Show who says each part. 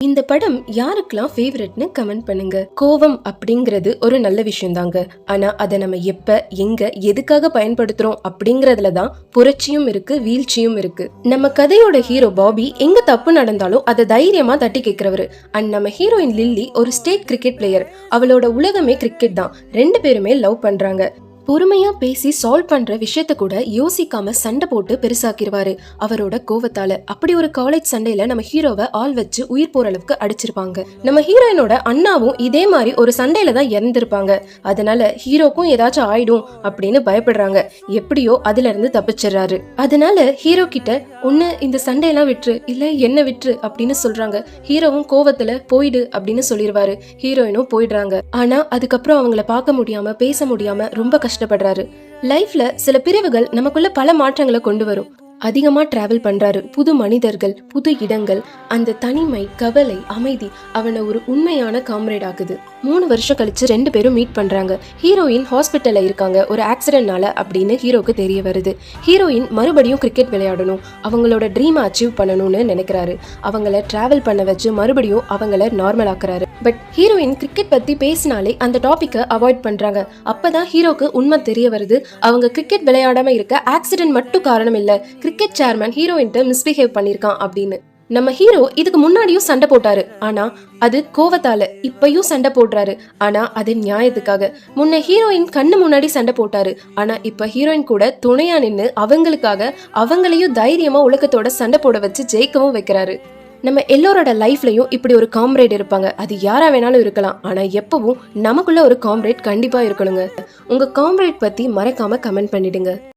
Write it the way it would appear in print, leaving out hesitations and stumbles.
Speaker 1: இந்த படம் யாருக்கெல்லாம் ஃபேவரட்னு கமெண்ட் பண்ணுங்க. கோவம் அப்படிங்கிறது ஒரு நல்ல விஷயம் தாங்க. ஆனா அதை நம்ம எப்ப எங்க எதுக்காக பயன்படுத்துறோம் அப்படிங்கறதுல தான் புரட்சியும் இருக்கு, வீழ்ச்சியும் இருக்கு. நம்ம கதையோட ஹீரோ பாபி எங்க தப்பு நடந்தாலும் அதை தைரியமா தட்டி கேட்கிறவரு. அண்ட் நம்ம ஹீரோயின் லில்லி ஒரு ஸ்டேட் கிரிக்கெட் பிளேயர். அவளோட உலகமே கிரிக்கெட் தான். 2 பேருமே லவ் பண்றாங்க. பொறுமையா பேசி சால்வ் பண்ற விஷயத்த கூட யோசிக்காம சண்டை போட்டு பெருசாக்கிடுவாரு அவரோட கோவத்தால. அப்படி ஒரு காலேஜ் சண்டையில நம்ம ஹீரோவை ஆள் வச்சு உயிர் போற அளவுக்கு அடிச்சிருப்பாங்க. நம்ம ஹீரோயினோட அண்ணாவும் இதே மாதிரி ஒரு சண்டையில தான் இறந்திருப்பாங்க. அதனால ஹீரோக்கும் ஏதாச்சும் ஆயிடும் அப்படின்னு பயப்படுறாங்க. எப்படியோ அதுல இருந்து தப்பிச்சிடறாரு. அதனால ஹீரோ கிட்ட ஒண்ணு இந்த சண்டையெல்லாம் விட்டுரு, இல்ல என்ன விட்டுரு அப்படின்னு சொல்றாங்க. ஹீரோவும் கோவத்துல போயிடு அப்படின்னு சொல்லிடுவாரு. ஹீரோயினும் போயிடுறாங்க. ஆனா அதுக்கப்புறம் அவங்கள பார்க்க முடியாம பேச முடியாம ரொம்ப கஷ்டப்படுறாரு. லைஃப்ல சில பிரிவுகள் நமக்குள்ள பல மாற்றங்களை கொண்டு வரும். அதிகமா டிராவல் பண்றாரு. புது மனிதர்கள், புது இடங்கள், அந்த தனிமை, கவலை, அமைதி அவனை ஒரு உண்மையான காம்ரேட் ஆகுது. 3 வருஷம் கழிச்சு 2 பேரும் மீட் பண்றாங்க. ஹீரோயின் ஹாஸ்பிட்டல்ல இருக்காங்க ஒரு ஆக்சிடென்ட்னால அப்படின்னு ஹீரோக்கு தெரிய வருது. ஹீரோயின் மறுபடியும் கிரிக்கெட் விளையாடணும், அவங்களோட ட்ரீமை அச்சீவ் பண்ணணும்னு நினைக்கிறாரு. அவங்கள டிராவல் பண்ண வச்சு மறுபடியும் அவங்கள நார்மல் ஆக்குறாரு. பட் ஹீரோயின் கிரிக்கெட் பத்தி பேசினாலே அந்த டாபிக்கை அவாய்ட் பண்றாங்க. அப்பதான் ஹீரோக்கு உண்மை தெரிய வருது. அவங்க கிரிக்கெட் விளையாடாம இருக்க ஆக்சிடென்ட் மட்டும் காரணம் இல்ல, கிரிக்கெட் சேர்மன் ஹீரோயின்ட்ட மிஸ்பிஹேவ் பண்ணிருக்கான் அப்படின்னு. நம்ம ஹீரோ இதுக்கு முன்னாடியும் சண்டை போட்டாரு, ஆனா அது கோவத்தால. இப்பயும் சண்டை போடுறாரு, ஆனா அது நியாயத்துக்காக. முன்ன ஹீரோயின் கண்ணு முன்னாடி சண்டை போட்டாரு, ஆனா இப்ப ஹீரோயின் கூட துணையா நின்னு அவங்களுக்காக அவங்களையும் தைரியமா உலகத்தோட சண்டை போட வச்சு ஜெயிக்கவும் வைக்கிறாரு. நம்ம எல்லோரோட லைஃப்லயும் இப்படி ஒரு காம்ரேட் இருப்பாங்க. அது யாரா வேணாலும் இருக்கலாம், ஆனா எப்பவும் நமக்குள்ள ஒரு காம்ரேட் கண்டிப்பா இருக்கணுங்க. உங்க காம்ரேட் பத்தி மறக்காம கமெண்ட் பண்ணிடுங்க.